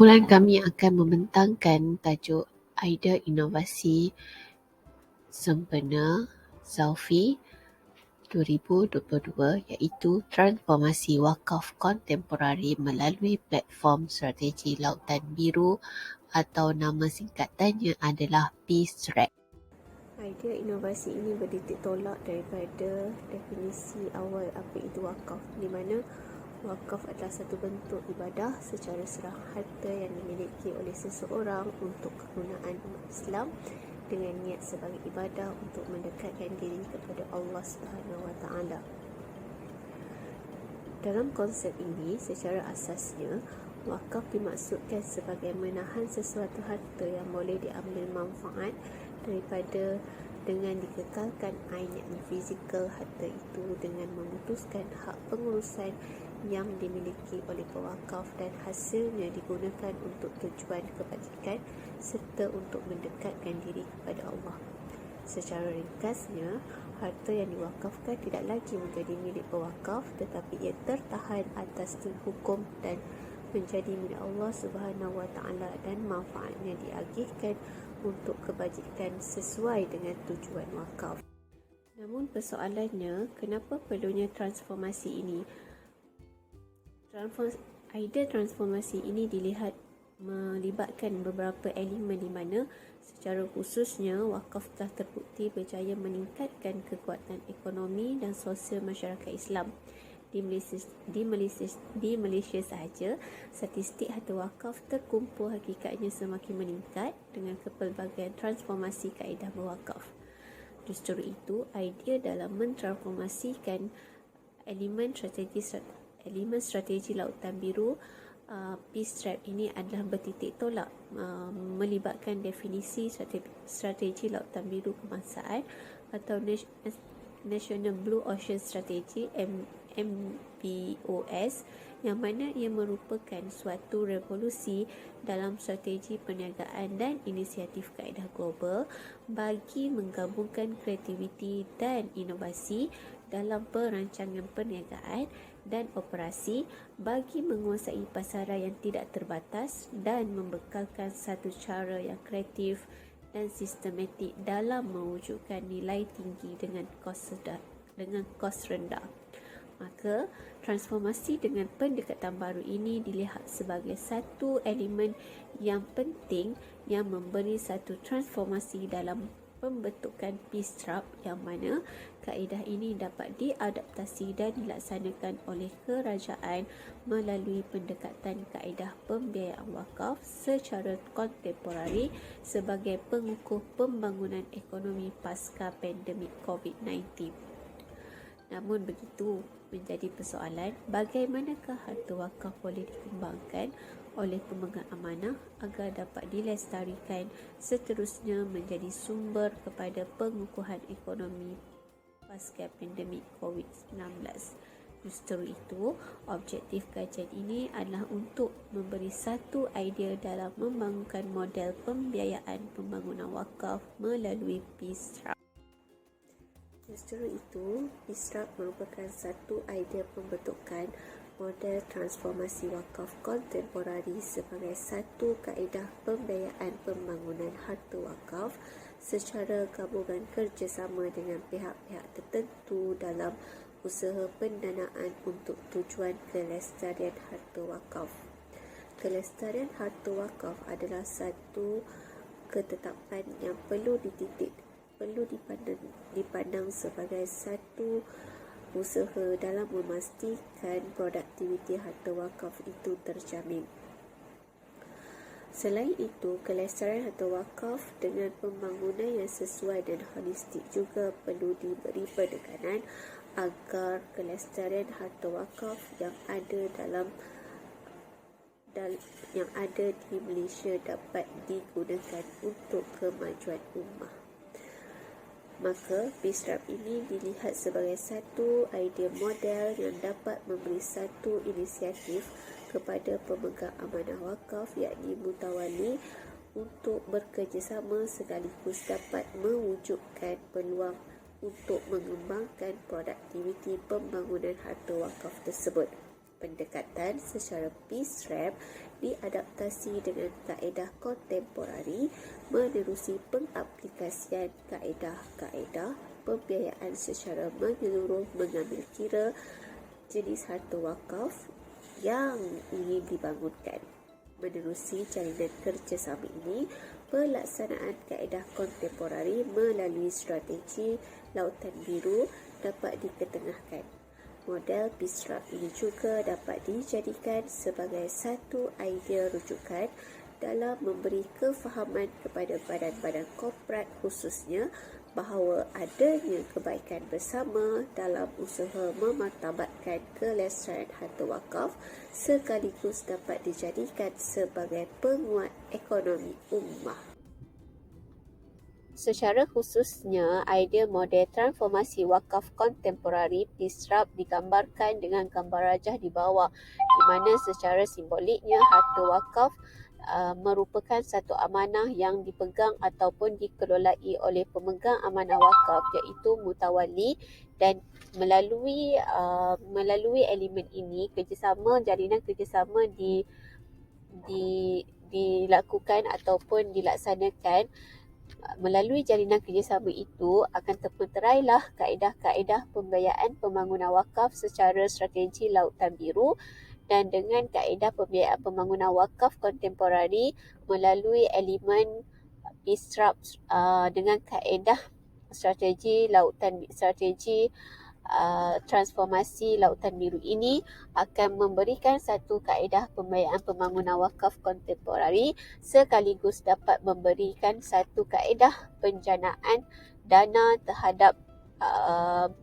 Kumpulan kami akan membentangkan tajuk Idea Inovasi Sempena Zaufi 2022 iaitu Transformasi Wakaf Kontemporari melalui Platform Strategi Lautan Biru atau nama singkatannya adalah PSTRAP. Idea inovasi ini bertitik tolak daripada definisi awal apa itu wakaf, di mana wakaf adalah satu bentuk ibadah secara serah harta yang dimiliki oleh seseorang untuk kegunaan umat Islam dengan niat sebagai ibadah untuk mendekatkan diri kepada Allah Subhanahu Wa Taala. Dalam konsep ini, secara asasnya, wakaf dimaksudkan sebagai menahan sesuatu harta yang boleh diambil manfaat daripada dengan dikekalkan ain yakni fizikal harta itu dengan memutuskan hak pengurusan yang dimiliki oleh pewakaf dan hasilnya digunakan untuk tujuan kebajikan serta untuk mendekatkan diri kepada Allah. Secara ringkasnya, harta yang diwakafkan tidak lagi menjadi milik pewakaf tetapi ia tertahan atas hukum dan menjadi milik Allah Subhanahu Wa Taala dan manfaatnya diagihkan untuk kebajikan sesuai dengan tujuan wakaf. Namun persoalannya, kenapa perlunya transformasi ini? Idea transformasi ini melibatkan beberapa elemen di mana secara khususnya wakaf telah terbukti berjaya meningkatkan kekuatan ekonomi dan sosial masyarakat Islam. Di Malaysia sahaja, statistik harta wakaf terkumpul hakikatnya semakin meningkat dengan kepelbagaian transformasi kaedah berwakaf. Justru itu, idea dalam mentransformasikan elemen strategi lautan biru PSTRAP ini adalah bertitik tolak melibatkan definisi strategi lautan biru kebangsaan atau National Blue Ocean Strategy MBOS, yang mana ia merupakan suatu revolusi dalam strategi perniagaan dan inisiatif kaedah global bagi menggabungkan kreativiti dan inovasi dalam perancangan perniagaan dan operasi bagi menguasai pasaran yang tidak terbatas dan membekalkan satu cara yang kreatif dan sistematik dalam mewujudkan nilai tinggi dengan kos rendah. Maka, transformasi dengan pendekatan baru ini dilihat sebagai satu elemen yang penting yang memberi satu transformasi dalam pembentukan PSTRAP, yang mana kaedah ini dapat diadaptasi dan dilaksanakan oleh kerajaan melalui pendekatan kaedah pembiayaan wakaf secara kontemporari sebagai pengukuh pembangunan ekonomi pasca pandemik COVID-19. Namun begitu, menjadi persoalan bagaimanakah harta wakaf boleh dikembangkan oleh pemegang amanah agar dapat dilestarikan seterusnya menjadi sumber kepada pengukuhan ekonomi pasca pandemik COVID-19. Justru itu, objektif kajian ini adalah untuk memberi satu idea dalam membangunkan model pembiayaan pembangunan wakaf melalui PSTRAP. Justru itu, PSTRAP merupakan satu idea pembentukan model transformasi wakaf kontemporari sebagai satu kaedah pembiayaan pembangunan harta wakaf secara gabungan kerjasama dengan pihak-pihak tertentu dalam usaha pendanaan untuk tujuan kelestarian harta wakaf. Kelestarian harta wakaf adalah satu ketetapan yang perlu dipandang sebagai satu usaha dalam memastikan produktiviti harta wakaf itu terjamin. Selain itu, kelestarian harta wakaf dengan pembangunan yang sesuai dan holistik juga perlu diberi penekanan agar kelestarian harta wakaf yang ada di Malaysia dapat digunakan untuk kemajuan ummah. Maka, PSTRAP ini dilihat sebagai satu idea model yang dapat memberi satu inisiatif kepada pemegang amanah wakaf yakni mutawali untuk bekerjasama sekaligus dapat mewujudkan peluang untuk mengembangkan produktiviti pembangunan harta wakaf tersebut. Pendekatan secara PISRAP diadaptasi dengan kaedah kontemporari menerusi pengaplikasian kaedah-kaedah pembiayaan secara menyeluruh mengambil kira jenis harta wakaf yang ingin dibangunkan. Menerusi jalinan kerjasama ini, pelaksanaan kaedah kontemporari melalui strategi Lautan Biru dapat diketengahkan. Model PISRAP ini juga dapat dijadikan sebagai satu idea rujukan dalam memberi kefahaman kepada badan-badan korporat khususnya bahawa adanya kebaikan bersama dalam usaha memartabatkan kelestarian harta wakaf sekaligus dapat dijadikan sebagai penguat ekonomi ummah. Secara khususnya, idea model transformasi wakaf kontemporari PISRAP digambarkan dengan gambar rajah di bawah, di mana secara simboliknya harta wakaf merupakan satu amanah yang dipegang ataupun dikelolai oleh pemegang amanah wakaf iaitu mutawali, dan melalui elemen ini jalinan kerjasama dilakukan ataupun dilaksanakan. Melalui jalinan kerjasama itu akan terpenterailah kaedah-kaedah pembiayaan pembangunan wakaf secara strategi Lautan Biru, dan dengan kaedah pembiayaan pembangunan wakaf kontemporari melalui elemen PISRAP dengan kaedah strategi transformasi Lautan Biru ini akan memberikan satu kaedah pembiayaan pembangunan wakaf kontemporari sekaligus dapat memberikan satu kaedah penjanaan dana terhadap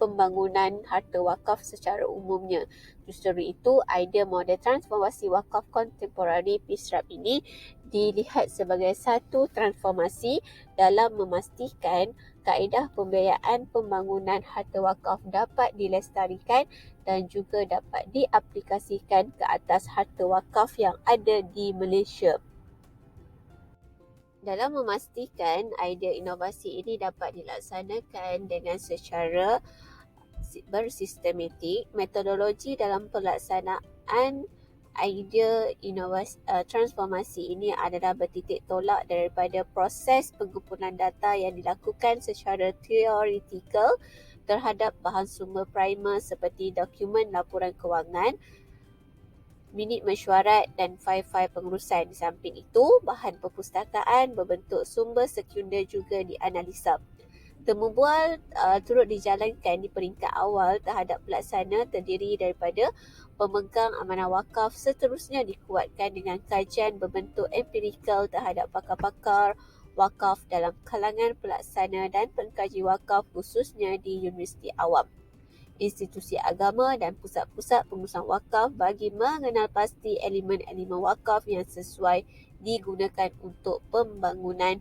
pembangunan harta wakaf secara umumnya. Justru itu, idea model transformasi wakaf kontemporari PISRAP ini dilihat sebagai satu transformasi dalam memastikan kaedah pembiayaan pembangunan harta wakaf dapat dilestarikan dan juga dapat diaplikasikan ke atas harta wakaf yang ada di Malaysia. Dalam memastikan idea inovasi ini dapat dilaksanakan dengan secara bersistematik, metodologi dalam pelaksanaan idea inovasi transformasi ini adalah bertitik tolak daripada proses pengumpulan data yang dilakukan secara teoretikal terhadap bahan sumber primer seperti dokumen laporan kewangan, minit mesyuarat dan fail-fail pengurusan. Di samping itu, bahan perpustakaan berbentuk sumber sekunder juga dianalisa. Temu bual turut dijalankan di peringkat awal terhadap pelaksana terdiri daripada pemegang amanah wakaf, seterusnya dikuatkan dengan kajian berbentuk empirikal terhadap pakar-pakar wakaf dalam kalangan pelaksana dan pengkaji wakaf khususnya di universiti awam, institusi agama dan pusat-pusat pengurusan wakaf bagi mengenal pasti elemen-elemen wakaf yang sesuai digunakan untuk pembangunan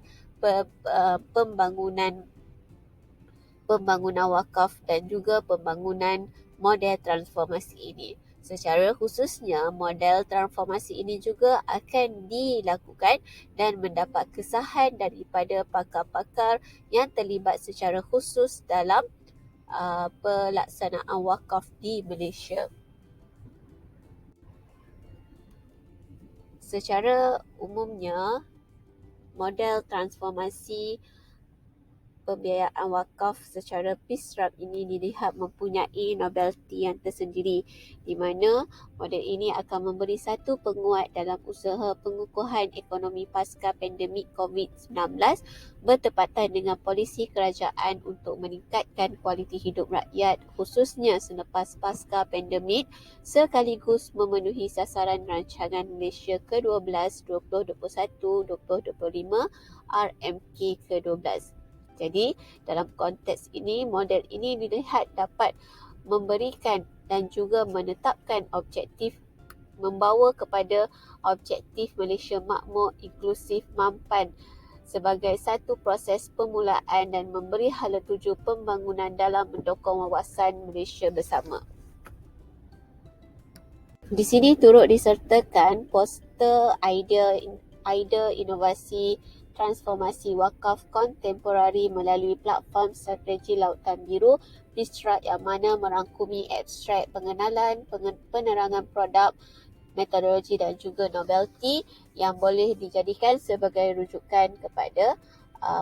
wakaf dan juga pembangunan model transformasi ini. Secara khususnya, model transformasi ini juga akan dilakukan dan mendapat kesahan daripada pakar-pakar yang terlibat secara khusus dalam pelaksanaan wakaf di Malaysia. Secara umumnya, model transformasi pembiayaan wakaf secara PISRAP ini dilihat mempunyai novelty yang tersendiri, di mana model ini akan memberi satu penguat dalam usaha pengukuhan ekonomi pasca pandemik COVID-19 bertepatan dengan polisi kerajaan untuk meningkatkan kualiti hidup rakyat khususnya selepas pasca pandemik, sekaligus memenuhi sasaran rancangan Malaysia ke-12 2021-2025 RMK ke-12. Jadi, dalam konteks ini, model ini dilihat dapat memberikan dan juga menetapkan objektif, membawa kepada objektif Malaysia makmur, inklusif, mampan sebagai satu proses permulaan dan memberi hala tuju pembangunan dalam mendokong wawasan Malaysia bersama. Di sini turut disertakan poster idea inovasi transformasi wakaf kontemporari melalui platform strategi Lautan Biru PISRAT yang mana merangkumi abstrak pengenalan, penerangan produk, metodologi dan juga novelty yang boleh dijadikan sebagai rujukan kepada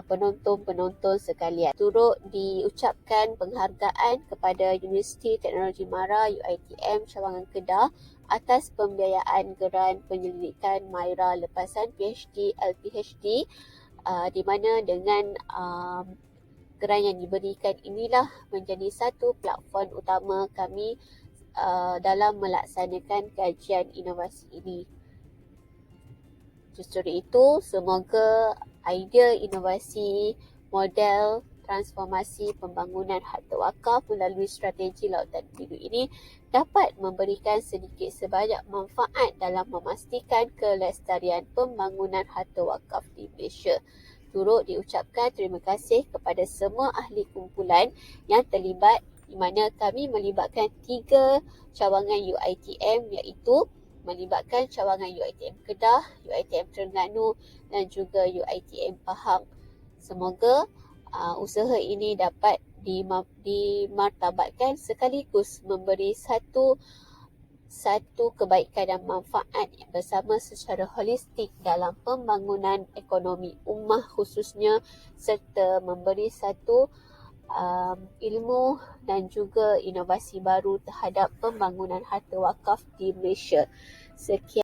penonton-penonton sekalian. Turut diucapkan penghargaan kepada Universiti Teknologi Mara UiTM Cawangan Kedah atas pembiayaan geran penyelidikan Maira lepasan PhD LPHD, di mana dengan geran yang diberikan inilah menjadi satu platform utama kami dalam melaksanakan kajian inovasi ini. Justru itu, semoga idea inovasi model transformasi pembangunan harta wakaf melalui strategi Lautan Biru ini dapat memberikan sedikit sebanyak manfaat dalam memastikan kelestarian pembangunan harta wakaf di Malaysia. Turut diucapkan terima kasih kepada semua ahli kumpulan yang terlibat, di mana kami melibatkan 3 cawangan UiTM, iaitu melibatkan cawangan UiTM Kedah, UiTM Terengganu dan juga UiTM Pahang. Semoga usaha ini dapat dimartabatkan sekaligus memberi satu kebaikan dan manfaat bersama secara holistik dalam pembangunan ekonomi ummah khususnya, serta memberi satu ilmu dan juga inovasi baru terhadap pembangunan harta wakaf di Malaysia. Sekian.